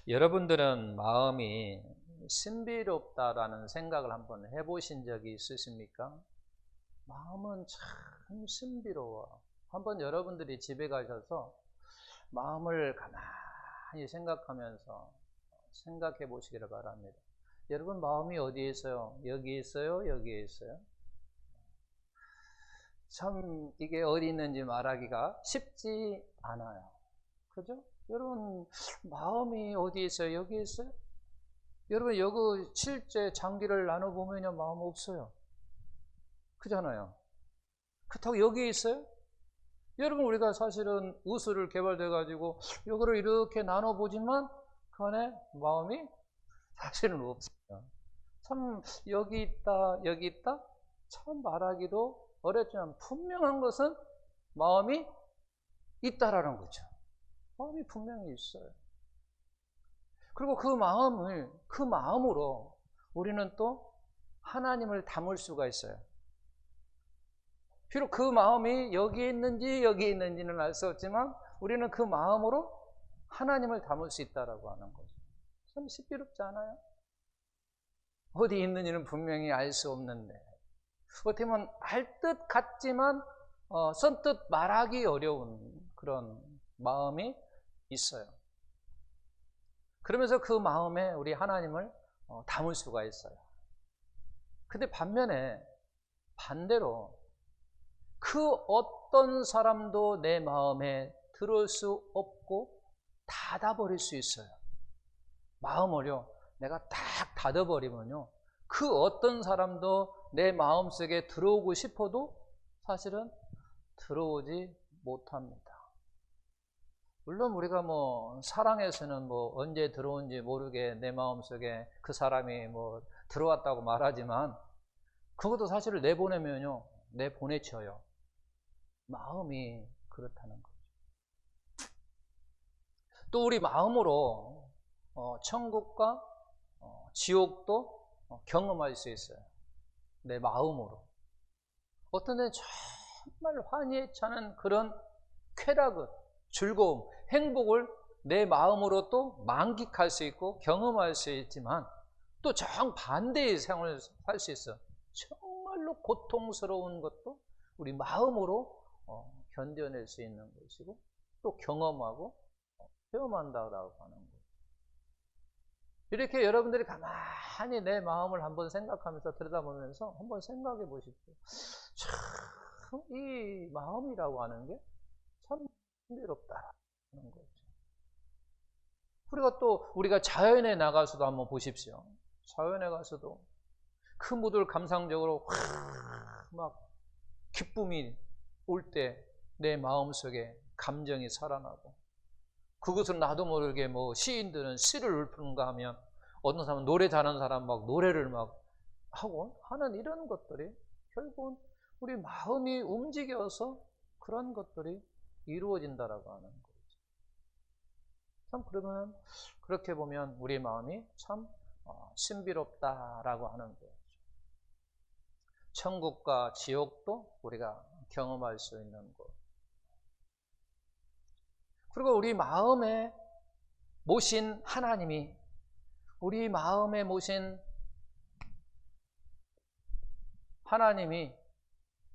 여러분들은 마음이 신비롭다라는 생각을 한번 해보신 적이 있으십니까? 마음은 참 신비로워. 한번 여러분들이 집에 가셔서 마음을 가만히 생각하면서 생각해 보시기를 바랍니다. 여러분 마음이 어디에 있어요? 여기에 있어요? 여기에 있어요? 참 이게 어디 있는지 말하기가 쉽지 않아요. 그죠? 여러분 마음이 어디에 있어요? 여기에 있어요? 여러분 여기 실제 장기를 나눠보면요 마음 없어요. 그잖아요. 그렇다고 여기에 있어요? 여러분 우리가 사실은 우수를 개발돼 가지고 이거를 이렇게 나눠보지만 그 안에 마음이 사실은 없어요. 참 여기 있다 여기 있다 참 말하기도 어렵지만 분명한 것은 마음이 있다라는 거죠. 마음이 분명히 있어요. 그리고 그 마음으로 우리는 또 하나님을 담을 수가 있어요. 비록 그 마음이 여기에 있는지는 알 수 없지만 우리는 그 마음으로 하나님을 담을 수 있다라고 하는 거죠. 참 신비롭지 않아요? 어디 있는지는 분명히 알 수 없는데 어떻게 보면 알 듯 같지만 선뜻 말하기 어려운 그런 마음이 있어요. 그러면서 그 마음에 우리 하나님을 담을 수가 있어요. 근데 반대로 그 어떤 사람도 내 마음에 들어올 수 없고 닫아버릴 수 있어요. 마음을요, 내가 딱 닫아버리면요, 그 어떤 사람도 내 마음속에 들어오고 싶어도 사실은 들어오지 못합니다. 물론 우리가 사랑에서는 언제 들어온지 모르게 내 마음속에 그 사람이 들어왔다고 말하지만 그것도 사실을 내보내면요, 내보내쳐요. 마음이 그렇다는 거죠. 또 우리 마음으로 천국과 지옥도 경험할 수 있어요. 내 마음으로. 어떤 데는 정말 환희에 차는 그런 쾌락을, 즐거움, 행복을 내 마음으로 또 만끽할 수 있고 경험할 수 있지만 또 정반대의 생활을 할 수 있어. 정말로 고통스러운 것도 우리 마음으로 견뎌낼 수 있는 것이고 또 경험하고 체험한다라고 하는 거예요. 이렇게 여러분들이 가만히 내 마음을 한번 생각하면서 들여다보면서 한번 생각해 보십시오. 참 이 마음이라고 하는 게 참 신비롭다는 거죠. 우리가 자연에 나가서도 한번 보십시오. 자연에 가서도 그 모두를 감상적으로 막 기쁨이 올 때 내 마음속에 감정이 살아나고 그것을 나도 모르게 시인들은 시를 읊는가 하면 어떤 사람은 노래 잘하는 사람 막 노래를 막 하고 하는 이런 것들이 결국은 우리 마음이 움직여서 그런 것들이 이루어진다라고 하는 거죠. 참 그러면 그렇게 보면 우리 마음이 참 신비롭다라고 하는 거죠. 천국과 지옥도 우리가 경험할 수 있는 것. 그리고 우리 마음에 모신 하나님이 우리 마음에 모신 하나님이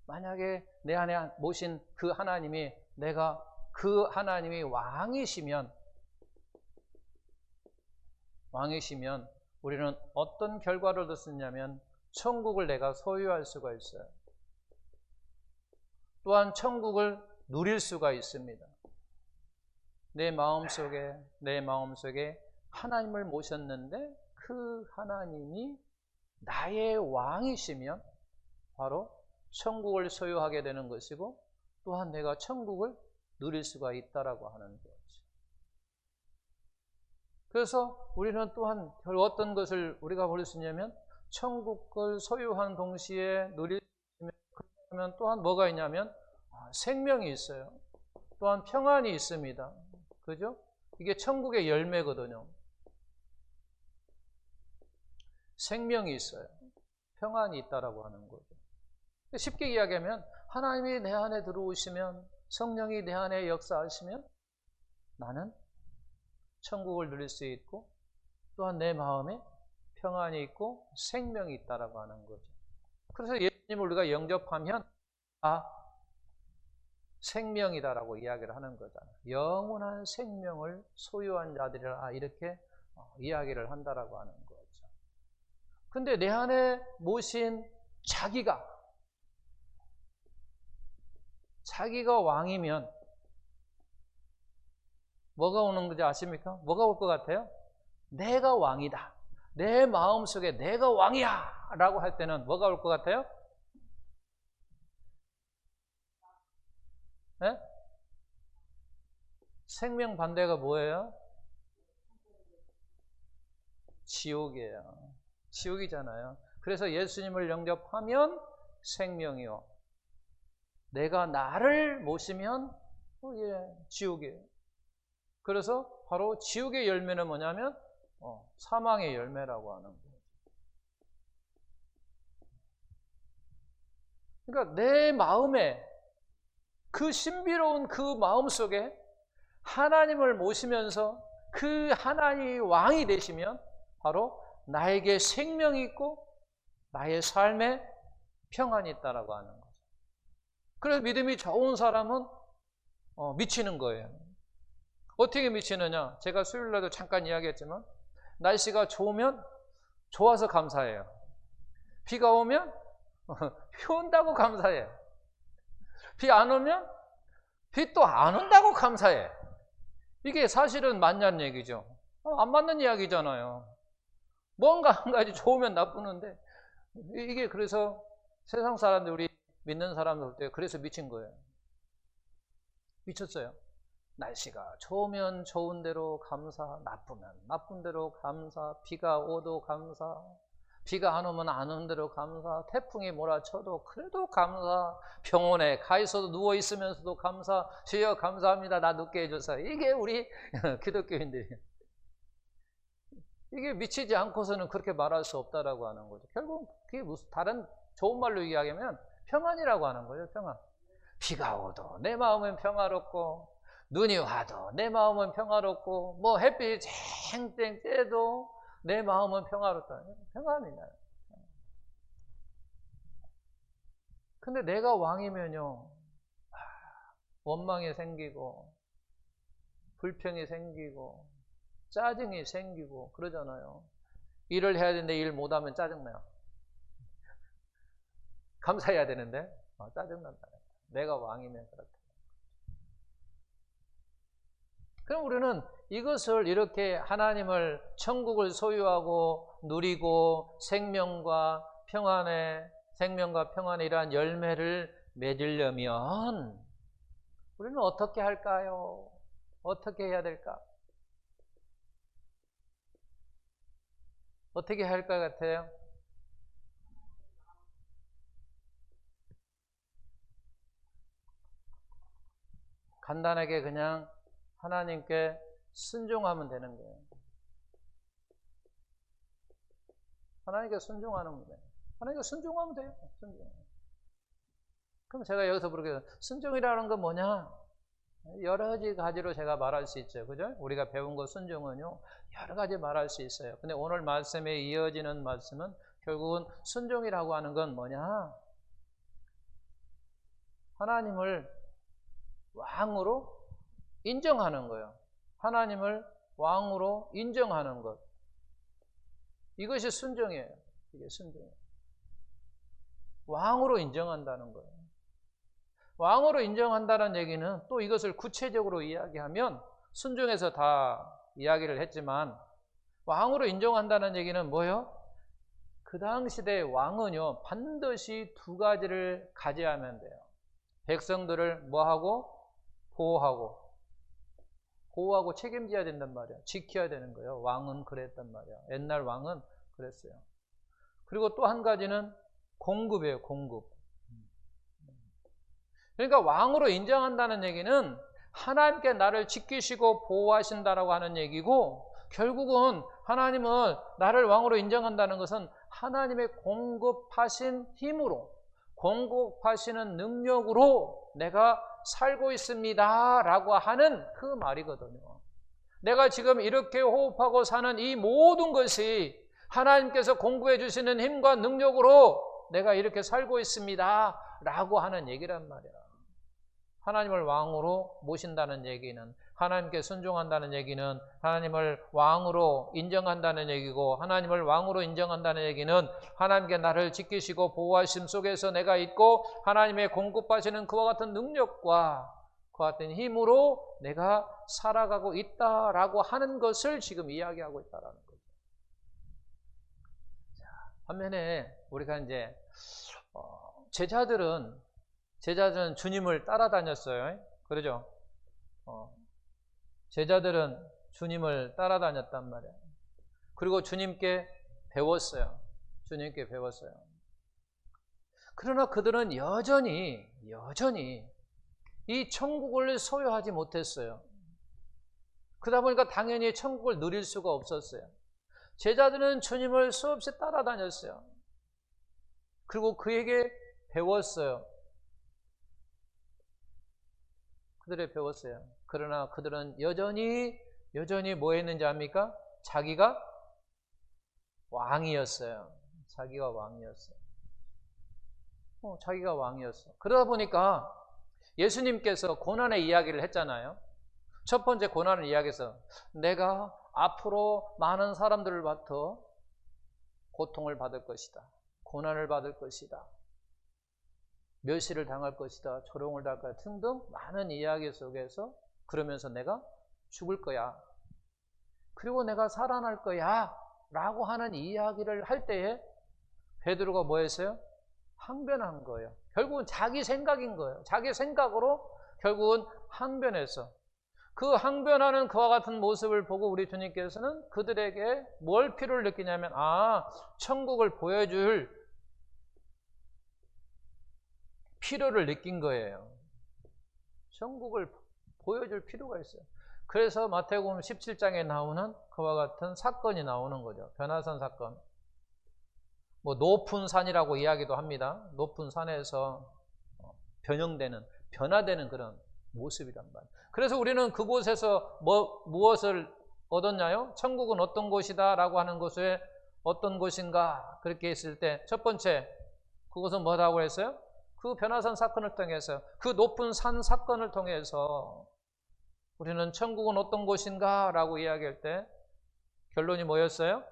만약에 내 안에 모신 그 하나님이 내가 그 하나님이 왕이시면 우리는 어떤 결과를 얻었느냐면 천국을 내가 소유할 수가 있어요. 또한 천국을 누릴 수가 있습니다. 내 마음속에 하나님을 모셨는데 그 하나님이 나의 왕이시면 바로 천국을 소유하게 되는 것이고 또한 내가 천국을 누릴 수가 있다라고 하는 거죠. 그래서 우리는 또한 어떤 것을 우리가 볼 수 있냐면 천국을 소유한 동시에 누릴 수 있으면 또한 뭐가 있냐면 생명이 있어요. 또한 평안이 있습니다. 그죠? 이게 천국의 열매거든요. 생명이 있어요. 평안이 있다라고 하는 거죠. 쉽게 이야기하면 하나님이 내 안에 들어오시면 성령이 내 안에 역사하시면 나는 천국을 누릴 수 있고 또한 내 마음에 평안이 있고 생명이 있다라고 하는 거죠. 그래서 예수님을 우리가 영접하면 생명이다라고 이야기를 하는 거잖아요. 영원한 생명을 소유한 자들이라 이렇게 이야기를 한다라고 하는 거죠. 근데 내 안에 모신 자기가 왕이면 뭐가 오는 건지 아십니까? 뭐가 올 것 같아요? 내가 왕이다. 내 마음속에 내가 왕이야 라고 할 때는 뭐가 올 것 같아요? 네? 생명 반대가 뭐예요? 지옥이에요. 지옥이잖아요. 그래서 예수님을 영접하면 생명이요. 내가 나를 모시면 지옥이에요. 그래서 바로 지옥의 열매는 뭐냐면 사망의 열매라고 하는 거예요. 그러니까 내 마음에 그 신비로운 그 마음 속에 하나님을 모시면서 그 하나님이 왕이 되시면 바로 나에게 생명이 있고 나의 삶에 평안이 있다라고 하는 거죠. 그래서 믿음이 좋은 사람은 미치는 거예요. 어떻게 미치느냐? 제가 수요일날도 잠깐 이야기했지만 날씨가 좋으면 좋아서 감사해요. 비가 오면 비 온다고 감사해. 비 안 오면 비 또 안 온다고 감사해. 이게 사실은 맞냐는 얘기죠. 안 맞는 이야기잖아요. 뭔가 한 가지 좋으면 나쁘는데 이게 그래서 세상 사람들 우리 믿는 사람들 때 그래서 미친 거예요. 미쳤어요. 날씨가 좋으면 좋은 대로 감사, 나쁘면 나쁜 대로 감사, 비가 오도 감사, 비가 안 오면 안 오는 대로 감사, 태풍이 몰아쳐도 그래도 감사, 병원에 가 있어도 누워 있으면서도 감사, 주여 감사합니다 나 눕게 해줘서. 이게 우리 기독교인들이에요. 이게 미치지 않고서는 그렇게 말할 수 없다라고 하는 거죠. 결국 그게 무슨 다른 좋은 말로 이야기하면 평안이라고 하는 거예요. 평안. 비가 오도 내 마음은 평화롭고 눈이 와도 내 마음은 평화롭고 뭐 햇빛이 쨍쨍 쬐도 내 마음은 평화롭다. 평안이냐. 근데 내가 왕이면요 원망이 생기고 불평이 생기고 짜증이 생기고 그러잖아요. 일을 해야 되는데 일 못하면 짜증나요. 감사해야 되는데 짜증난다. 내가 왕이면 그렇다. 그럼 우리는 이것을 이렇게 하나님을 천국을 소유하고 누리고 생명과 평안의 이러한 열매를 맺으려면 우리는 어떻게 할까요? 어떻게 해야 될까? 어떻게 할 것 같아요? 간단하게 그냥 하나님께 순종하면 되는 거예요. 하나님께 순종하는 거예요. 하나님께 순종하면 돼요. 순종. 그럼 제가 여기서 부르게 순종이라는 건 뭐냐? 여러 가지로 제가 말할 수 있죠. 그죠? 우리가 배운 거 순종은요, 여러 가지 말할 수 있어요. 근데 오늘 말씀에 이어지는 말씀은 결국은 순종이라고 하는 건 뭐냐? 하나님을 왕으로 인정하는 거예요. 하나님을 왕으로 인정하는 것. 이것이 순종이에요. 이게 순종이에요. 왕으로 인정한다는 거예요. 왕으로 인정한다는 얘기는 또 이것을 구체적으로 이야기하면 순종에서 다 이야기를 했지만 왕으로 인정한다는 얘기는 뭐예요? 그 당시대 왕은요 반드시 두 가지를 가져야만 돼요. 백성들을 뭐하고? 보호하고 책임져야 된단 말이에요. 지켜야 되는 거예요. 왕은 그랬단 말이에요. 옛날 왕은 그랬어요. 그리고 또 한 가지는 공급이에요. 공급. 그러니까 왕으로 인정한다는 얘기는 하나님께 나를 지키시고 보호하신다라고 하는 얘기고, 결국은 하나님은 나를 왕으로 인정한다는 것은 하나님의 공급하신 힘으로, 공급하시는 능력으로 내가 살고 있습니다 라고 하는 그 말이거든요. 내가 지금 이렇게 호흡하고 사는 이 모든 것이 하나님께서 공급해 주시는 힘과 능력으로 내가 이렇게 살고 있습니다 라고 하는 얘기란 말이야. 하나님을 왕으로 모신다는 얘기는, 하나님께 순종한다는 얘기는, 하나님을 왕으로 인정한다는 얘기고, 하나님을 왕으로 인정한다는 얘기는 하나님께 나를 지키시고 보호하심 속에서 내가 있고 하나님의 공급하시는 그와 같은 능력과 그와 같은 힘으로 내가 살아가고 있다라고 하는 것을 지금 이야기하고 있다라는 거죠. 자, 반면에 우리가 이제 제자들은 주님을 따라다녔어요. 그러죠? 제자들은 주님을 따라다녔단 말이에요. 그리고 주님께 배웠어요. 주님께 배웠어요. 그러나 그들은 여전히 이 천국을 소유하지 못했어요. 그러다 보니까 당연히 천국을 누릴 수가 없었어요. 제자들은 주님을 수없이 따라다녔어요. 그리고 그에게 배웠어요. 그들이 배웠어요. 그러나 그들은 여전히 뭐 했는지 압니까? 자기가 왕이었어요. 자기가 왕이었어요. 자기가 왕이었어. 그러다 보니까 예수님께서 고난의 이야기를 했잖아요. 첫 번째 고난을 이야기해서 내가 앞으로 많은 사람들로부터 고통을 받을 것이다. 고난을 받을 것이다. 멸시를 당할 것이다. 조롱을 당할 것이다. 등등 많은 이야기 속에서 그러면서 내가 죽을 거야. 그리고 내가 살아날 거야. 라고 하는 이야기를 할 때에 베드로가 뭐 했어요? 항변한 거예요. 결국은 자기 생각인 거예요. 자기 생각으로 결국은 항변했어. 그 항변하는 그와 같은 모습을 보고 우리 주님께서는 그들에게 뭘 필요를 느끼냐면 천국을 보여줄 필요를 느낀 거예요. 천국을 보여줄 필요가 있어요. 그래서 마태복음 17장에 나오는 그와 같은 사건이 나오는 거죠. 변화산 사건. 높은 산이라고 이야기도 합니다. 높은 산에서 변화되는 그런 모습이란 말이에요. 그래서 우리는 그곳에서 무엇을 얻었나요? 천국은 어떤 곳이다 라고 하는 것에 어떤 곳인가 그렇게 했을 때 첫 번째 그것은 뭐라고 했어요? 그 변화산 사건을 통해서, 그 높은 산 사건을 통해서 우리는 천국은 어떤 곳인가 라고 이야기할 때 결론이 뭐였어요?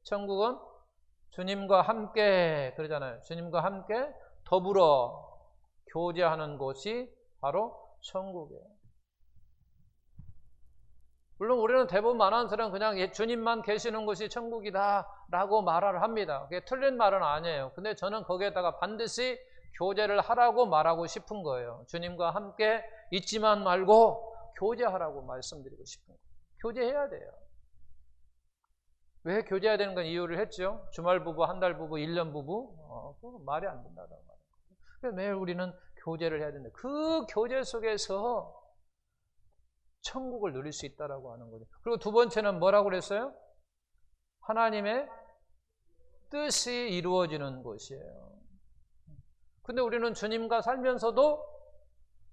천국은 주님과 함께, 그러잖아요. 주님과 함께 더불어 교제하는 곳이 바로 천국이에요. 물론 우리는 대부분 많은 사람은 그냥 주님만 계시는 곳이 천국이다 라고 말을 합니다. 그게 틀린 말은 아니에요. 근데 저는 거기에다가 반드시 교제를 하라고 말하고 싶은 거예요. 주님과 함께 있지만 말고 교제하라고 말씀드리고 싶은 거예요. 교제해야 돼요. 왜 교제해야 되는 건 이유를 했죠. 주말 부부, 한 달 부부, 1년 부부, 그거 말이 안 된다는 말이에요. 그래서 매일 우리는 교제를 해야 된다. 그 교제 속에서 천국을 누릴 수 있다라고 하는 거죠. 그리고 두 번째는 뭐라고 그랬어요? 하나님의 뜻이 이루어지는 곳이에요. 근데 우리는 주님과 살면서도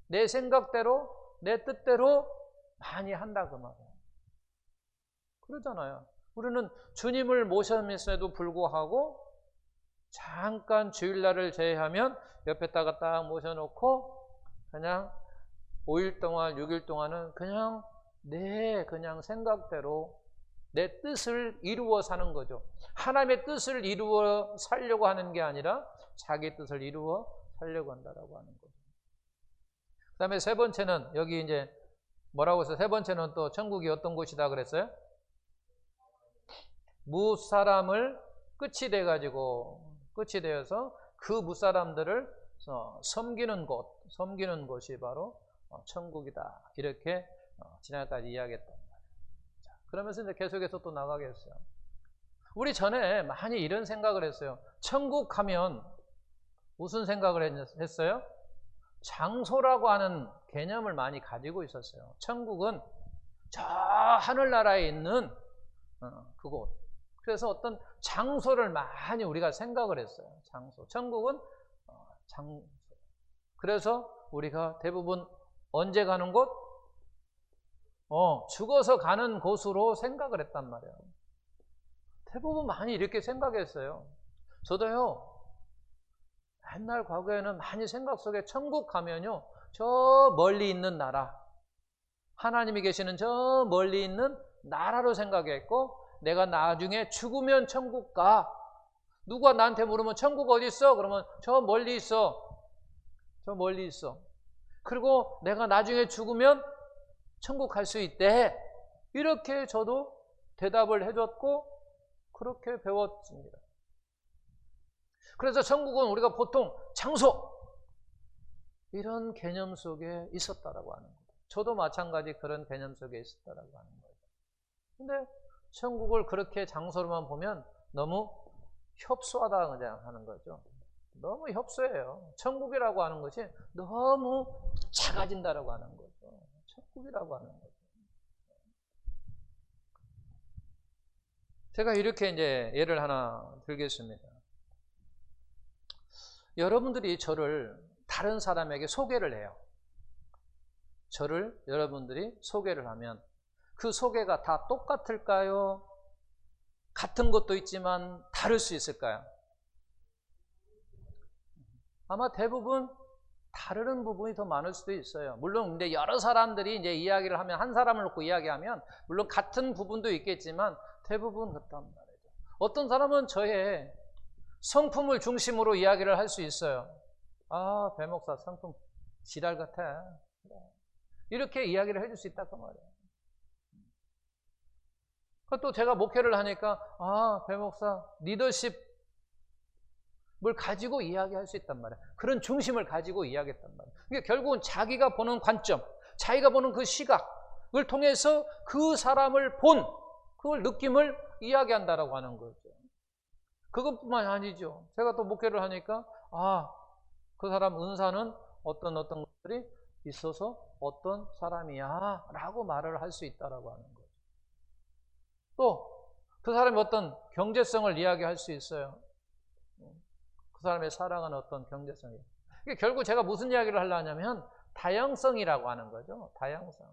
내 생각대로, 내 뜻대로 많이 한다 그 말이에요. 그러잖아요. 우리는 주님을 모셨음에도 불구하고 잠깐 주일날을 제외하면 옆에다가 딱 모셔놓고 그냥 5일 동안, 6일 동안은 그냥 그냥 생각대로 내 뜻을 이루어 사는 거죠. 하나님의 뜻을 이루어 살려고 하는 게 아니라 자기 뜻을 이루어 살려고 한다라고 하는 거죠. 그 다음에 세 번째는 여기 이제 뭐라고 해서 세 번째는 또 천국이 어떤 곳이다 그랬어요? 무사람을 끝이 되어서 그 무사람들을 섬기는 곳이 바로 천국이다. 이렇게 지난까지 이야기했단 말이에요. 그러면서 이제 계속해서 또 나가겠어요. 우리 전에 많이 이런 생각을 했어요. 천국 하면 무슨 생각을 했어요? 장소라고 하는 개념을 많이 가지고 있었어요. 천국은 저 하늘나라에 있는 그곳. 그래서 어떤 장소를 많이 우리가 생각을 했어요. 장소. 천국은 장소. 그래서 우리가 대부분 언제 가는 곳? 죽어서 가는 곳으로 생각을 했단 말이에요. 대부분 많이 이렇게 생각했어요. 저도요, 옛날 과거에는 많이 생각 속에 천국 가면요, 저 멀리 있는 나라, 하나님이 계시는 저 멀리 있는 나라로 생각했고, 내가 나중에 죽으면 천국 가. 누가 나한테 물으면 천국 어디 있어? 그러면 저 멀리 있어. 저 멀리 있어. 그리고 내가 나중에 죽으면 천국 갈 수 있대. 이렇게 저도 대답을 해줬고 그렇게 배웠습니다. 그래서 천국은 우리가 보통 장소 이런 개념 속에 있었다라고 하는 거예요. 저도 마찬가지 그런 개념 속에 있었다라고 하는 거예요. 근데 천국을 그렇게 장소로만 보면 너무 협소하다 그냥 하는 거죠. 너무 협소해요. 천국이라고 하는 것이 너무 작아진다라고 하는 거죠. 천국이라고 하는 거죠. 제가 이렇게 이제 예를 하나 들겠습니다. 여러분들이 저를 다른 사람에게 소개를 해요. 저를 여러분들이 소개를 하면 그 소개가 다 똑같을까요? 같은 것도 있지만 다를 수 있을까요? 아마 대부분 다르는 부분이 더 많을 수도 있어요. 물론 근데 여러 사람들이 이제 이야기를 하면 한 사람을 놓고 이야기하면 물론 같은 부분도 있겠지만 대부분 그렇단 말이죠. 어떤 사람은 저의 성품을 중심으로 이야기를 할 수 있어요. 아, 배 목사 성품 지랄 같아. 이렇게 이야기를 해줄 수 있다고 말이에요. 또 제가 목회를 하니까 아, 배 목사 리더십을 가지고 이야기할 수 있단 말이에요. 그런 중심을 가지고 이야기했단 말이에요. 그러니까 결국은 자기가 보는 관점, 자기가 보는 그 시각을 통해서 그 사람을 그걸 느낌을 이야기한다라고 하는 거죠. 그것뿐만 아니죠. 제가 또 목회를 하니까 아, 그 사람 은사는 어떤 것들이 있어서 어떤 사람이야 라고 말을 할 수 있다라고 하는 거죠. 또 그 사람이 어떤 경제성을 이야기할 수 있어요. 그 사람의 살아가는 어떤 경제성이. 이게 결국 제가 무슨 이야기를 하려냐면 다양성이라고 하는 거죠. 다양성.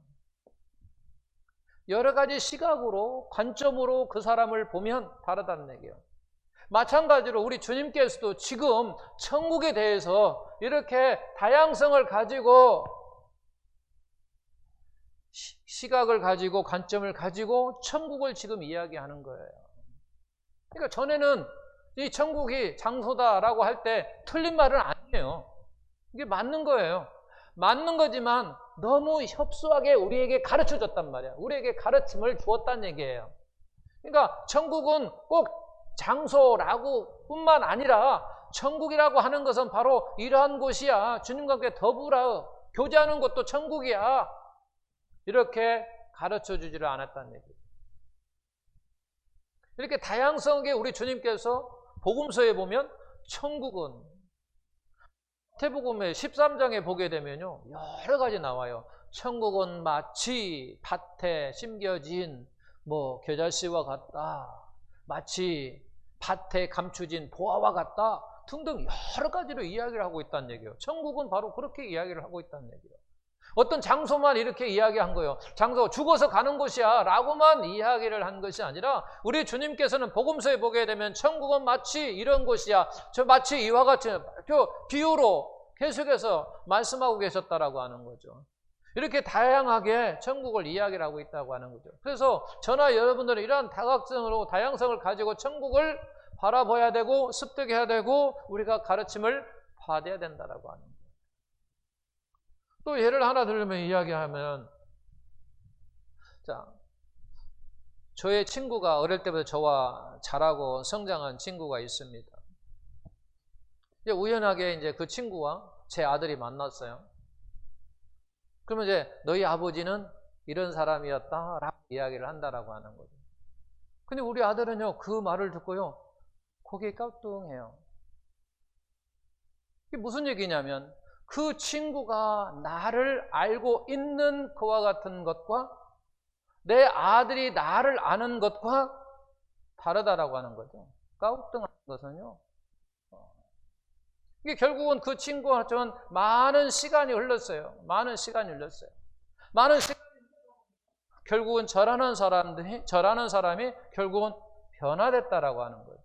여러 가지 시각으로 관점으로 그 사람을 보면 다르다는 얘기예요. 마찬가지로 우리 주님께서도 지금 천국에 대해서 이렇게 다양성을 가지고 시각을 가지고 관점을 가지고 천국을 지금 이야기하는 거예요. 그러니까 전에는 이 천국이 장소다라고 할 때 틀린 말은 아니에요. 이게 맞는 거예요. 맞는 거지만 너무 협소하게 우리에게 가르쳐줬단 말이야. 우리에게 가르침을 주었다는 얘기예요. 그러니까 천국은 꼭 장소라고 뿐만 아니라 천국이라고 하는 것은 바로 이러한 곳이야. 주님과 함께 더불어 교제하는 것도 천국이야. 이렇게 가르쳐주지를 않았다는 얘기예요. 이렇게 다양성에 우리 주님께서 복음서에 보면 천국은 마태복음의 13장에 보게 되면요 여러 가지 나와요. 천국은 마치 밭에 심겨진 겨자씨와 같다. 마치 밭에 감추진 보화와 같다. 등등 여러 가지로 이야기를 하고 있다는 얘기예요. 천국은 바로 그렇게 이야기를 하고 있다는 얘기예요. 어떤 장소만 이렇게 이야기한 거예요. 장소 죽어서 가는 곳이야 라고만 이야기를 한 것이 아니라 우리 주님께서는 복음서에 보게 되면 천국은 마치 이런 곳이야. 마치 이와 같이 비유로 계속해서 말씀하고 계셨다라고 하는 거죠. 이렇게 다양하게 천국을 이야기를 하고 있다고 하는 거죠. 그래서 저나 여러분들은 이러한 다각성으로 다양성을 가지고 천국을 바라봐야 되고 습득해야 되고 우리가 가르침을 받아야 된다라고 하는 거예요. 또 예를 하나 들면 이야기하면 저의 친구가 어릴 때부터 저와 자라고 성장한 친구가 있습니다. 이제 우연하게 이제 그 친구와 제 아들이 만났어요. 그러면 이제 너희 아버지는 이런 사람이었다라고 이야기를 한다라고 하는 거죠. 근데 우리 아들은요 그 말을 듣고요 고개 깍뚱해요. 이게 무슨 얘기냐면 그 친구가 나를 알고 있는 그와 같은 것과 내 아들이 나를 아는 것과 다르다라고 하는 거죠. 깍뚱하는 것은요. 이게 결국은 그 친구와 저는 많은 시간이 흘렀어요. 결국은 절하는 사람이 결국은 변화됐다라고 하는 거죠.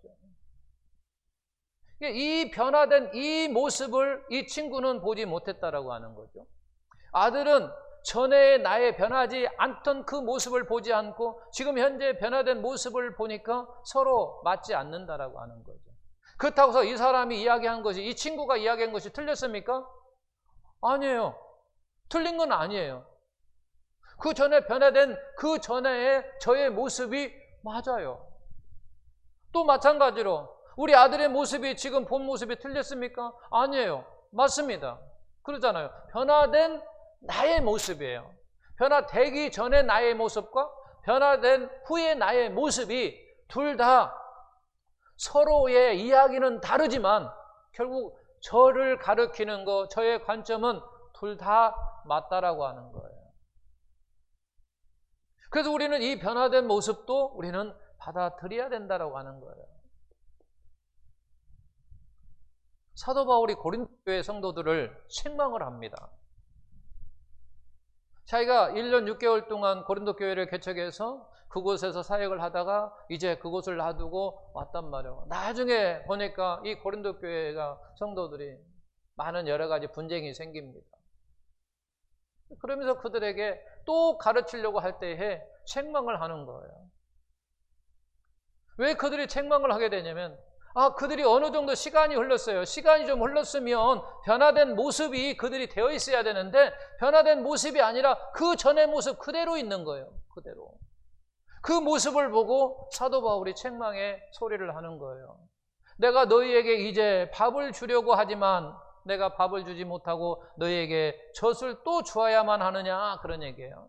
이 변화된 이 모습을 이 친구는 보지 못했다라고 하는 거죠. 아들은 전에 나의 변하지 않던 그 모습을 보지 않고 지금 현재 변화된 모습을 보니까 서로 맞지 않는다라고 하는 거죠. 그렇다고 해서 이 사람이 이야기한 것이, 이 친구가 이야기한 것이 틀렸습니까? 아니에요. 틀린 건 아니에요. 그 전에 변화된 그 전에 저의 모습이 맞아요. 또 마찬가지로 우리 아들의 모습이 지금 본 모습이 틀렸습니까? 아니에요. 맞습니다. 그러잖아요. 변화된 나의 모습이에요. 변화되기 전에 나의 모습과 변화된 후의 나의 모습이 둘 다 서로의 이야기는 다르지만 결국 저를 가리키는 거, 저의 관점은 둘 다 맞다라고 하는 거예요. 그래서 우리는 이 변화된 모습도 우리는 받아들여야 된다라고 하는 거예요. 사도 바울이 고린도 교회 성도들을 책망을 합니다. 자기가 1년 6개월 동안 고린도 교회를 개척해서 그곳에서 사역을 하다가 이제 그곳을 놔두고 왔단 말이에요. 나중에 보니까 이 고린도 교회가 성도들이 많은 여러 가지 분쟁이 생깁니다. 그러면서 그들에게 또 가르치려고 할 때에 책망을 하는 거예요. 왜 그들이 책망을 하게 되냐면 그들이 어느 정도 시간이 흘렀어요. 시간이 좀 흘렀으면 변화된 모습이 그들이 되어 있어야 되는데 변화된 모습이 아니라 그 전의 모습 그대로 있는 거예요. 그대로. 그 모습을 보고 사도 바울이 책망의 소리를 하는 거예요. 내가 너희에게 이제 밥을 주려고 하지만 내가 밥을 주지 못하고 너희에게 젖을 또 주어야만 하느냐, 그런 얘기예요.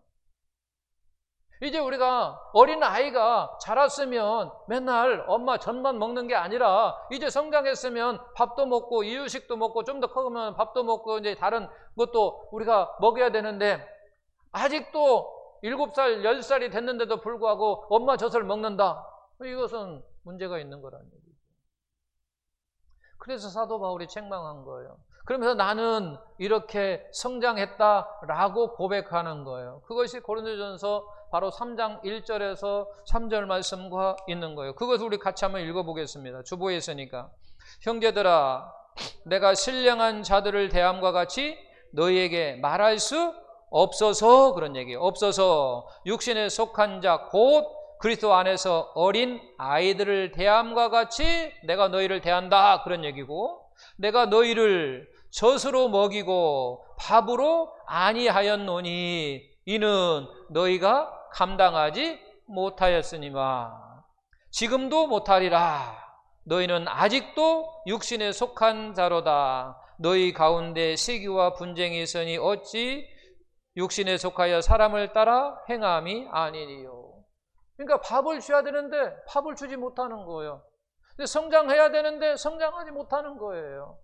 이제 우리가 어린 아이가 자랐으면 맨날 엄마 젖만 먹는 게 아니라 이제 성장했으면 밥도 먹고 이유식도 먹고 좀 더 커면 밥도 먹고 이제 다른 것도 우리가 먹어야 되는데 아직도 7살, 10살이 됐는데도 불구하고 엄마 젖을 먹는다. 이것은 문제가 있는 거라는 얘기죠. 그래서 사도 바울이 책망한 거예요. 그러면서 나는 이렇게 성장했다라고 고백하는 거예요. 그것이 고린도전서 바로 3장 1절에서 3절 말씀과 있는 거예요. 그것을 우리 같이 한번 읽어보겠습니다. 주보에 있으니까. 형제들아, 내가 신령한 자들을 대함과 같이 너희에게 말할 수 없어서, 그런 얘기예요. 없어서 육신에 속한 자 곧 그리스도 안에서 어린 아이들을 대함과 같이 내가 너희를 대한다, 그런 얘기고, 내가 너희를 젖으로 먹이고 밥으로 아니하였노니 이는 너희가 감당하지 못하였으니와 지금도 못하리라. 너희는 아직도 육신에 속한 자로다. 너희 가운데 시기와 분쟁이 있으니 어찌 육신에 속하여 사람을 따라 행함이 아니니요. 그러니까 밥을 줘야 되는데 밥을 주지 못하는 거예요. 성장해야 되는데 성장하지 못하는 거예요.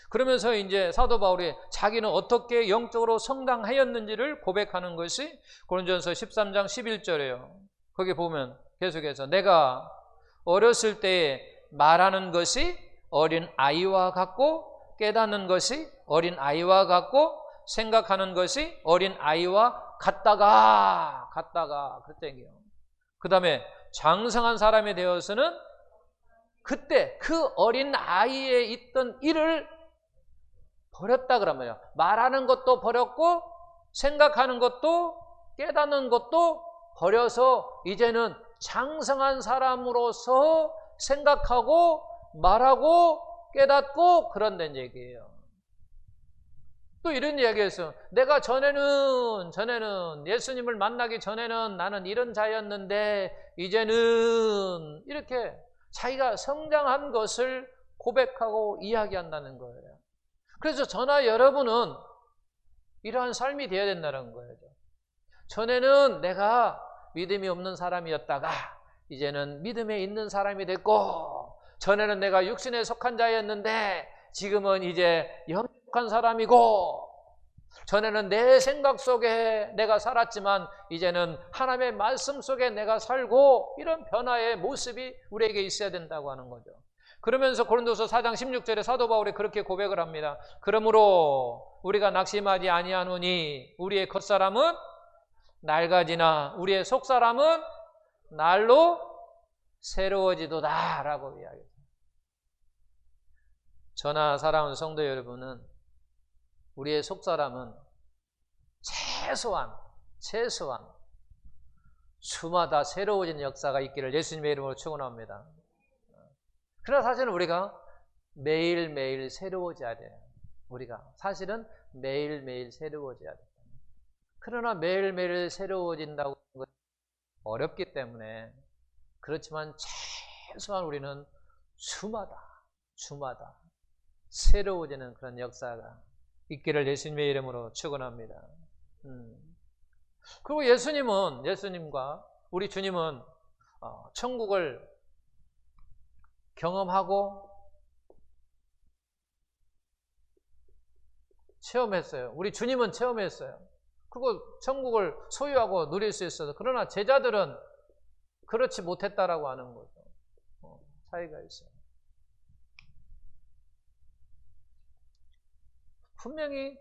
그러면서 이제 사도 바울이 자기는 어떻게 영적으로 성장하였는지를 고백하는 것이 고린도전서 13장 11절이에요. 거기 보면 계속해서 내가 어렸을 때에 말하는 것이 어린 아이와 같고 깨닫는 것이 어린 아이와 같고 생각하는 것이 어린 아이와 같다가 그랬던 얘기예요. 그 다음에 장성한 사람이 되어서는 그때 그 어린 아이에 있던 일을 버렸다 그런 말이에요. 말하는 것도 버렸고 생각하는 것도 깨닫는 것도 버려서 이제는 장성한 사람으로서 생각하고 말하고 깨닫고 그런다는 얘기예요. 또 이런 이야기에서 내가 전에는 예수님을 만나기 전에는 나는 이런 자였는데 이제는 이렇게 자기가 성장한 것을 고백하고 이야기한다는 거예요. 그래서 저나 여러분은 이러한 삶이 되어야 된다는 거예요. 전에는 내가 믿음이 없는 사람이었다가 이제는 믿음에 있는 사람이 됐고, 전에는 내가 육신에 속한 자였는데 지금은 이제 영적한 사람이고, 전에는 내 생각 속에 내가 살았지만 이제는 하나님의 말씀 속에 내가 살고, 이런 변화의 모습이 우리에게 있어야 된다고 하는 거죠. 그러면서 고린도서 4장 16절에 사도 바울이 그렇게 고백을 합니다. 그러므로 우리가 낙심하지 아니하노니 우리의 겉사람은 낡아지나 우리의 속사람은 날로 새로워지도다 라고 이야기합니다. 저나 사랑하는 성도 여러분은 우리의 속사람은 최소한 주마다 새로워지는 역사가 있기를 예수님의 이름으로 축원합니다. 그러나 사실은 우리가 매일매일 새로워져야 돼요. 우리가 사실은 매일매일 새로워져야 돼요. 그러나 매일매일 새로워진다고 하는 것은 어렵기 때문에 그렇지만 최소한 우리는 주마다 새로워지는 그런 역사가 있기를 예수님의 이름으로 축원합니다. 그리고 예수님과 우리 주님은 천국을 경험하고 체험했어요. 우리 주님은 체험했어요. 그리고 천국을 소유하고 누릴 수 있어서. 그러나 제자들은 그렇지 못했다라고 하는 거죠. 차이가 있어요. 분명히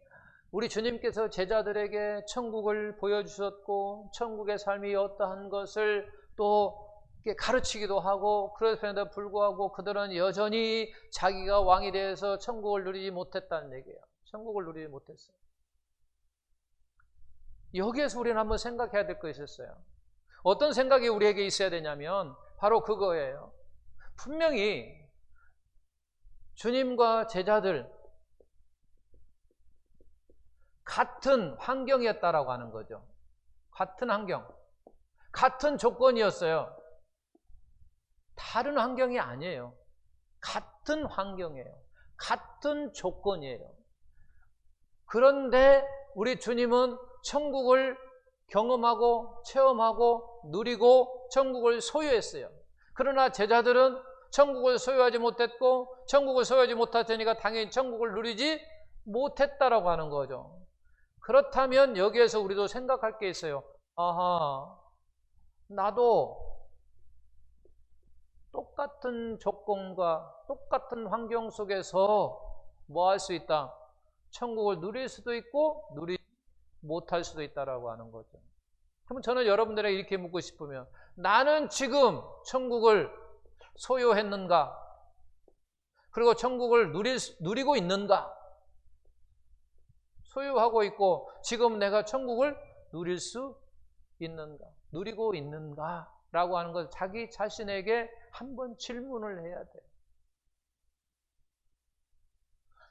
우리 주님께서 제자들에게 천국을 보여주셨고 천국의 삶이 어떠한 것을 또 가르치기도 하고 그럼에도 불구하고 그들은 여전히 자기가 왕이 되어서 천국을 누리지 못했다는 얘기예요. 천국을 누리지 못했어요. 여기에서 우리는 한번 생각해야 될 것이 있었어요. 어떤 생각이 우리에게 있어야 되냐면 바로 그거예요. 분명히 주님과 제자들 같은 환경이었다라고 하는 거죠. 같은 환경, 같은 조건이었어요. 다른 환경이 아니에요. 같은 환경이에요. 같은 조건이에요. 그런데 우리 주님은 천국을 경험하고 체험하고 누리고 천국을 소유했어요. 그러나 제자들은 천국을 소유하지 못했고 천국을 소유하지 못했으니까 당연히 천국을 누리지 못했다라고 하는 거죠. 그렇다면 여기에서 우리도 생각할 게 있어요. 아하, 나도 똑같은 조건과 똑같은 환경 속에서 뭐 할 수 있다? 천국을 누릴 수도 있고 누리지 못할 수도 있다라고 하는 거죠. 그럼 저는 여러분들에게 이렇게 묻고 싶으면 나는 지금 천국을 소유했는가? 그리고 천국을 누리고 있는가? 소유하고 있고 지금 내가 천국을 누릴 수 있는가? 누리고 있는가? 라고 하는 것 자기 자신에게 한번 질문을 해야 돼요.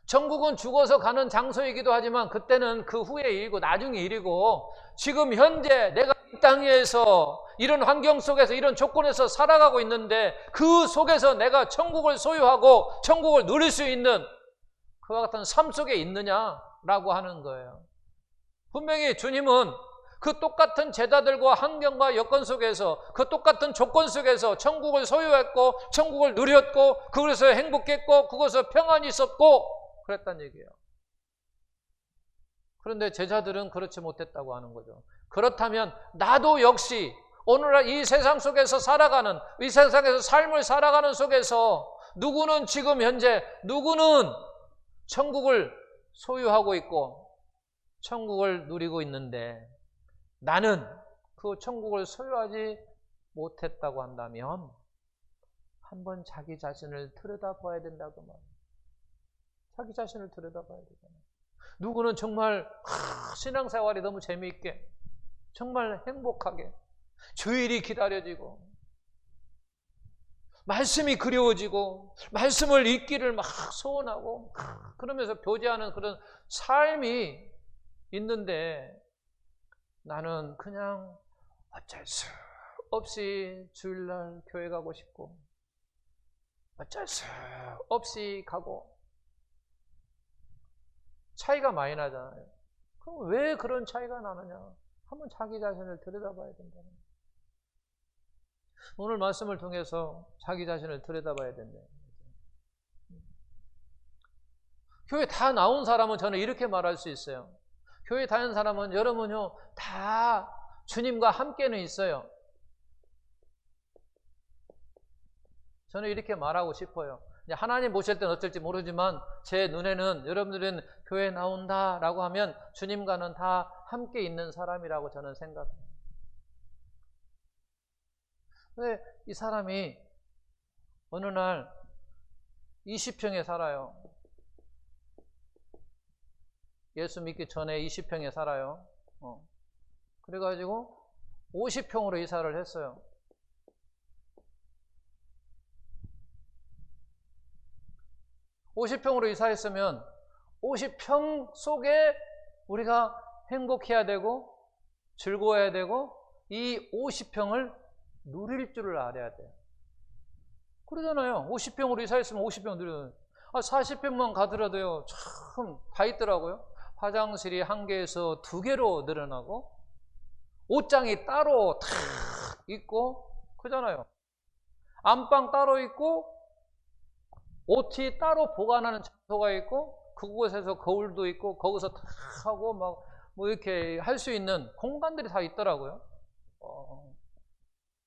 천국은 죽어서 가는 장소이기도 하지만 그때는 그 후의 일이고 나중의 일이고 지금 현재 내가 이 땅에서 이런 환경 속에서 이런 조건에서 살아가고 있는데 그 속에서 내가 천국을 소유하고 천국을 누릴 수 있는 그와 같은 삶 속에 있느냐라고 하는 거예요. 분명히 주님은 그 똑같은 제자들과 환경과 여건 속에서 그 똑같은 조건 속에서 천국을 소유했고 천국을 누렸고 그것에서 행복했고 그것에서 평안이 있었고 그랬단 얘기예요. 그런데 제자들은 그렇지 못했다고 하는 거죠. 그렇다면 나도 역시 오늘날 이 세상 속에서 살아가는 이 세상에서 삶을 살아가는 속에서 누구는 지금 현재 누구는 천국을 소유하고 있고 천국을 누리고 있는데 나는 그 천국을 소유하지 못했다고 한다면 한번 자기 자신을 들여다봐야 된다고 말해요. 자기 자신을 들여다봐야 되잖아요. 누구는 정말 신앙생활이 너무 재미있게 정말 행복하게 주일이 기다려지고 말씀이 그리워지고 말씀을 읽기를 막 소원하고 그러면서 교제하는 그런 삶이 있는데 나는 그냥 어쩔 수 없이 주일날 교회 가고 싶고 어쩔 수 없이 가고 차이가 많이 나잖아요. 그럼 왜 그런 차이가 나느냐? 한번 자기 자신을 들여다봐야 된다는 거예요. 오늘 말씀을 통해서 자기 자신을 들여다봐야 된다. 교회 다 나온 사람은 저는 이렇게 말할 수 있어요. 교회 다니는 사람은 여러분요 다 주님과 함께는 있어요. 저는 이렇게 말하고 싶어요. 이제 하나님 모실 때는 어떨지 모르지만 제 눈에는 여러분들은 교회 나온다라고 하면 주님과는 다 함께 있는 사람이라고 저는 생각해요. 근데 이 사람이 어느 날 20평에 살아요. 예수 믿기 전에 20평에 살아요. 그래가지고 50평으로 이사를 했어요. 50평으로 이사했으면 50평 속에 우리가 행복해야 되고 즐거워야 되고 이 50평을 누릴 줄을 알아야 돼요. 그러잖아요. 50평으로 이사했으면 50평 누려요. 40평만 가더라도요, 참 다 있더라고요. 화장실이 1개에서 2개로 늘어나고 옷장이 따로 탁 있고 그러잖아요. 안방 따로 있고 옷이 따로 보관하는 장소가 있고 그곳에서 거울도 있고 거기서 탁 하고 막 뭐 이렇게 할 수 있는 공간들이 다 있더라고요.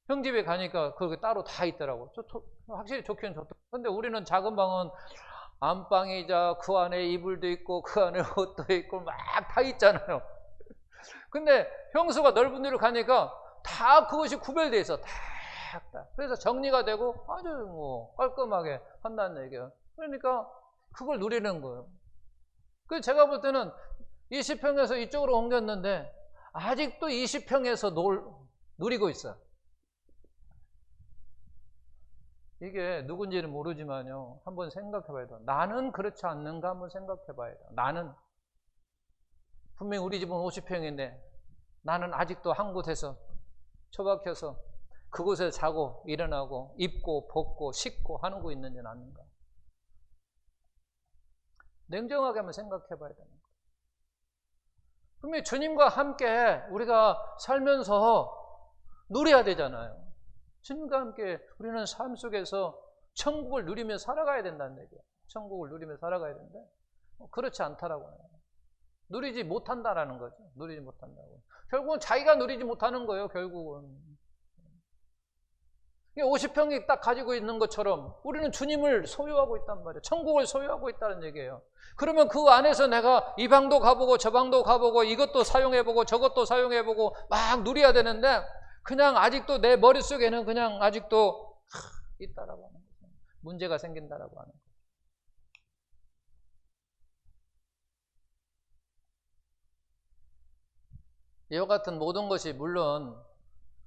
형 집에 가니까 그게 따로 다 있더라고요. 확실히 좋긴 좋더라고요. 근데 우리는 작은 방은 안방이자 그 안에 이불도 있고 그 안에 옷도 있고 막 다 있잖아요. 근데 형수가 넓은 데로 가니까 다 그것이 구별되어 있어. 다. 그래서 정리가 되고 아주 뭐 깔끔하게 한다는 얘기예요. 그러니까 그걸 누리는 거예요. 그래서 제가 볼 때는 20평에서 이쪽으로 옮겼는데 아직도 20평에서 누리고 있어요. 이게 누군지는 모르지만요. 한번 생각해 봐야 돼요. 나는 그렇지 않는가 한번 생각해 봐야 돼요. 나는 분명히 우리 집은 50평인데 나는 아직도 한 곳에서 처박혀서 그곳에 자고 일어나고 입고 벗고 씻고 하는 거 있는지는 아닌가. 냉정하게 한번 생각해 봐야 되는 거예요. 분명히 주님과 함께 우리가 살면서 누려야 되잖아요. 주님과 함께 우리는 삶 속에서 천국을 누리며 살아가야 된다는 얘기예요. 천국을 누리며 살아가야 되는데 그렇지 않다라고 해요. 누리지 못한다라는 거죠. 누리지 못한다고. 결국은 자기가 누리지 못하는 거예요. 결국은 50평이 딱 가지고 있는 것처럼 우리는 주님을 소유하고 있단 말이에요. 천국을 소유하고 있다는 얘기예요. 그러면 그 안에서 내가 이 방도 가보고 저 방도 가보고 이것도 사용해보고 저것도 사용해보고 막 누려야 되는데 그냥 아직도 내 머릿속에는 그냥 아직도 있다라고 하는 거죠. 문제가 생긴다라고 하는 거죠. 이와 같은 모든 것이 물론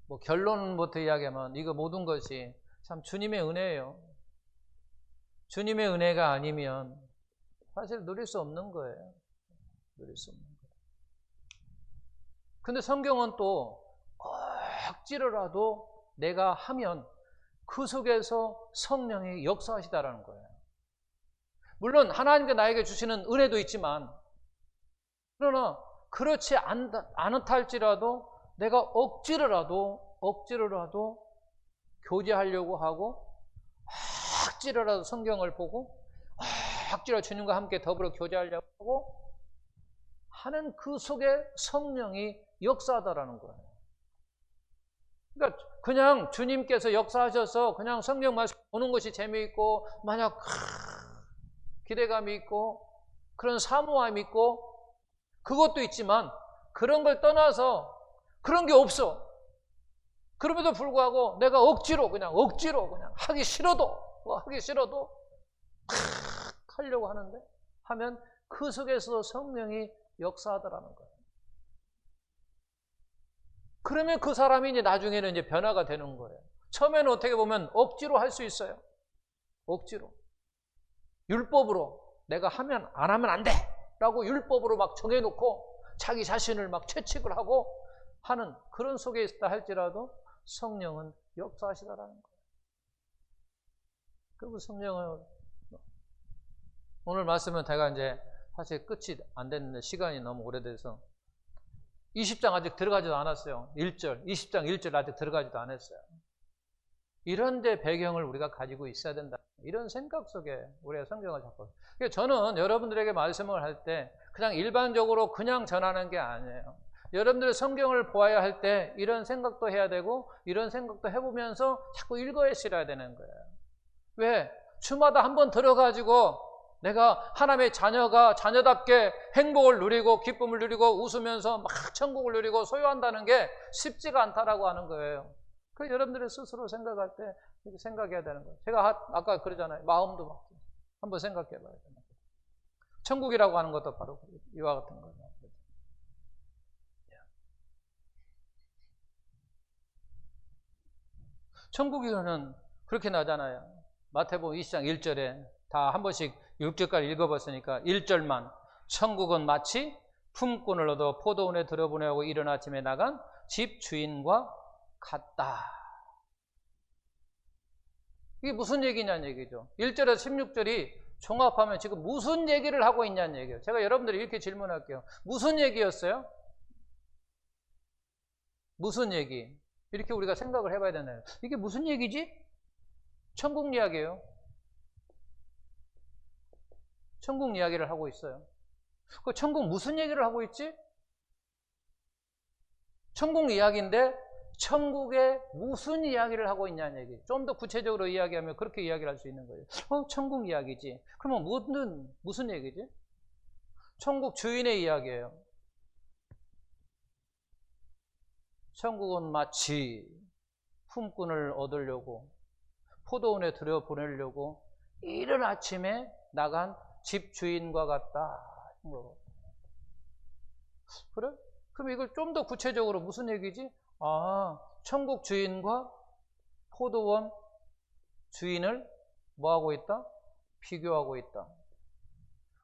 뭐 결론부터 이야기하면 이거 모든 것이 참 주님의 은혜예요. 주님의 은혜가 아니면 사실 누릴 수 없는 거예요. 누릴 수 없는 거예요. 근데 성경은 또 억지로라도 내가 하면 그 속에서 성령이 역사하시다라는 거예요. 물론 하나님께 나에게 주시는 은혜도 있지만 그러나 그렇지 않다 할지라도 내가 억지로라도 교제하려고 하고 억지로라도 성경을 보고 억지로 주님과 함께 더불어 교제하려고 하고 하는 그 속에 성령이 역사하다라는 거예요. 그러니까 그냥 주님께서 역사하셔서 그냥 성경 말씀 보는 것이 재미있고 만약 기대감이 있고 그런 사모함이 있고 그것도 있지만 그런 걸 떠나서 그런 게 없어. 그럼에도 불구하고 내가 억지로 그냥 하기 싫어도 하려고 하면 그 속에서 성령이 역사하더라는 거예요. 그러면 그 사람이 이제 나중에는 이제 변화가 되는 거예요. 처음에는 어떻게 보면 억지로 할 수 있어요. 억지로. 율법으로 내가 안 하면 안 돼! 라고 율법으로 막 정해놓고 자기 자신을 막 채찍을 하고 하는 그런 속에 있다 할지라도 성령은 역사하시다라는 거예요. 그리고 성령은 오늘 말씀은 제가 이제 사실 끝이 안 됐는데 시간이 너무 오래돼서 20장 아직 들어가지도 않았어요. 1절, 20장 1절 아직 들어가지도 않았어요. 이런 데 배경을 우리가 가지고 있어야 된다. 이런 생각 속에 우리가 성경을 잡고. 저는 여러분들에게 말씀을 할 때 그냥 일반적으로 그냥 전하는 게 아니에요. 여러분들의 성경을 보아야 할 때 이런 생각도 해야 되고 이런 생각도 해보면서 자꾸 읽어야 되는 거예요. 왜? 주마다 한번 들어가지고 내가 하나님의 자녀가 자녀답게 행복을 누리고 기쁨을 누리고 웃으면서 막 천국을 누리고 소유한다는 게 쉽지가 않다라고 하는 거예요. 그 여러분들이 스스로 생각할 때 이렇게 생각해야 되는 거예요. 제가 아까 그러잖아요. 마음도 막 한번 생각해 봐야 돼요. 천국이라고 하는 것도 바로 이와 같은 거예요. 천국에는 그렇게 나잖아요. 마태복음 20장 1절에 다 한 번씩 6절까지 읽어봤으니까 1절만 천국은 마치 품꾼을 얻어 포도원에 들여보내고 이른 아침에 나간 집 주인과 같다. 이게 무슨 얘기냐는 얘기죠. 1절에서 16절이 종합하면 지금 무슨 얘기를 하고 있냐는 얘기예요. 제가 여러분들이 이렇게 질문할게요. 무슨 얘기였어요? 무슨 얘기? 이렇게 우리가 생각을 해봐야 되나요? 이게 무슨 얘기지? 천국 이야기예요. 천국 이야기를 하고 있어요. 그 천국 무슨 얘기를 하고 있지? 천국 이야기인데 천국에 무슨 이야기를 하고 있냐는 얘기. 좀 더 구체적으로 이야기하면 그렇게 이야기를 할 수 있는 거예요. 천국 이야기지. 그러면 무슨 얘기지? 천국 주인의 이야기예요. 천국은 마치 품꾼을 얻으려고 포도원에 들여보내려고 이른 아침에 나간 집 주인과 같다. 그래? 그럼 이걸 좀 더 구체적으로 무슨 얘기지? 천국 주인과 포도원 주인을 뭐하고 있다? 비교하고 있다.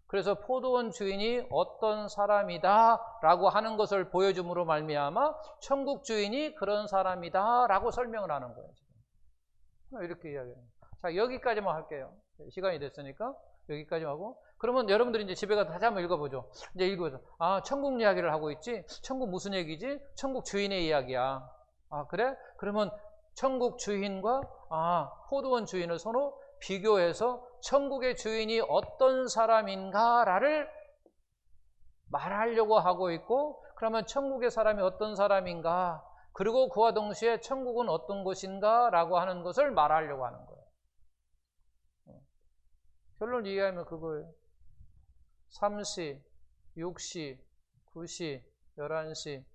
그래서 포도원 주인이 어떤 사람이다 라고 하는 것을 보여줌으로 말미암아 천국 주인이 그런 사람이다 라고 설명을 하는 거예요. 지금. 이렇게 이야기해요. 자, 여기까지만 할게요. 시간이 됐으니까 여기까지 하고, 그러면 여러분들이 이제 집에 가서 다시 한번 읽어보죠. 이제 읽어보죠. 천국 이야기를 하고 있지? 천국 무슨 얘기지? 천국 주인의 이야기야. 그래? 그러면 천국 주인과 포도원 주인을 서로 비교해서 천국의 주인이 어떤 사람인가를 말하려고 하고 있고, 그러면 천국의 사람이 어떤 사람인가, 그리고 그와 동시에 천국은 어떤 곳인가 라고 하는 것을 말하려고 하는 거예요. 결론 이해하면 그거예요. 3시, 6시, 9시, 11시.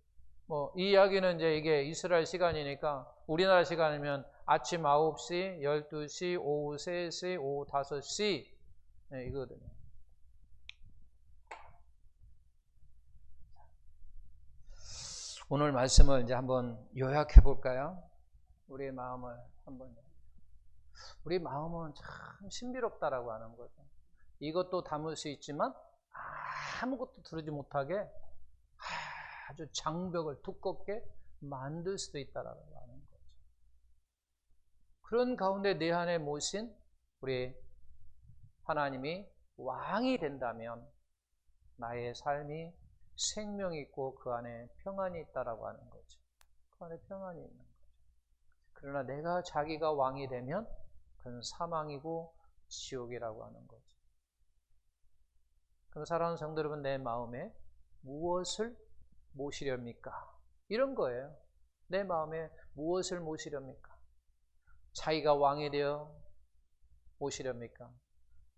이 이야기는 이제 이게 이스라엘 시간이니까 우리나라 시간이면 아침 9시, 12시, 오후 3시, 오후 5시. 네, 이거거든요. 오늘 말씀을 이제 한번 요약해 볼까요? 우리의 마음을 한번. 우리 마음은 참 신비롭다라고 하는 거죠. 이것도 담을 수 있지만 아무것도 들지 못하게 아주 장벽을 두껍게 만들 수도 있다라고 하는 거죠. 그런 가운데 내 안에 모신 우리 하나님이 왕이 된다면 나의 삶이 생명이 있고 그 안에 평안이 있다라고 하는 거죠. 그 안에 평안이 있는 거죠. 그러나 내가 자기가 왕이 되면 그건 사망이고 지옥이라고 하는 거죠. 그럼 사랑하는 성도 여러분, 내 마음에 무엇을 모시렵니까? 이런 거예요. 내 마음에 무엇을 모시렵니까? 자기가 왕이 되어 모시렵니까?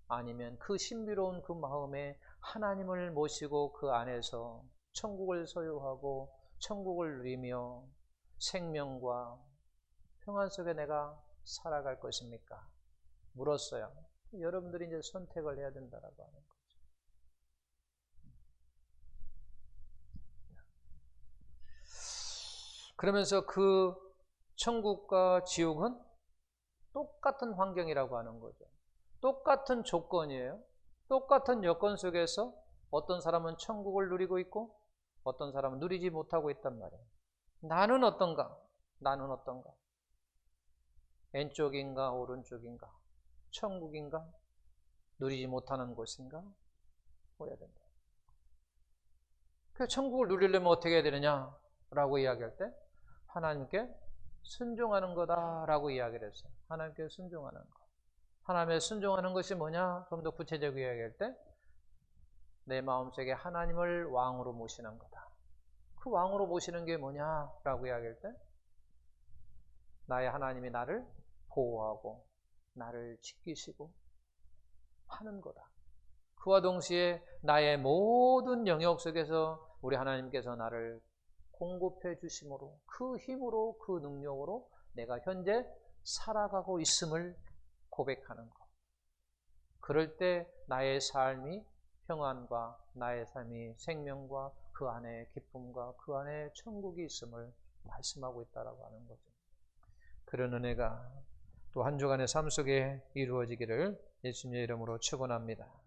아니면 그 신비로운 그 마음에 하나님을 모시고 그 안에서 천국을 소유하고 천국을 누리며 생명과 평안 속에 내가 살아갈 것입니까? 물었어요. 여러분들이 이제 선택을 해야 된다라고 하는 거죠. 그러면서 그 천국과 지옥은 똑같은 환경이라고 하는 거죠. 똑같은 조건이에요. 똑같은 여건 속에서 어떤 사람은 천국을 누리고 있고 어떤 사람은 누리지 못하고 있단 말이에요. 나는 어떤가? 나는 어떤가? 왼쪽인가 오른쪽인가? 천국인가? 누리지 못하는 곳인가? 보여야 된다. 그 천국을 누리려면 어떻게 해야 되느냐? 라고 이야기할 때 하나님께 순종하는 거다라고 이야기를 했어요. 하나님께 순종하는 것. 하나님께 순종하는 것이 뭐냐? 좀 더 구체적으로 이야기할 때 내 마음속에 하나님을 왕으로 모시는 거다. 그 왕으로 모시는 게 뭐냐라고 이야기할 때 나의 하나님이 나를 보호하고 나를 지키시고 하는 거다. 그와 동시에 나의 모든 영역 속에서 우리 하나님께서 나를 공급해 주심으로 그 힘으로 그 능력으로 내가 현재 살아가고 있음을 고백하는 것. 그럴 때 나의 삶이 평안과 나의 삶이 생명과 그 안에 기쁨과 그 안에 천국이 있음을 말씀하고 있다라고 하는 거죠. 그런 은혜가 또 한 주간의 삶 속에 이루어지기를 예수님의 이름으로 축원합니다.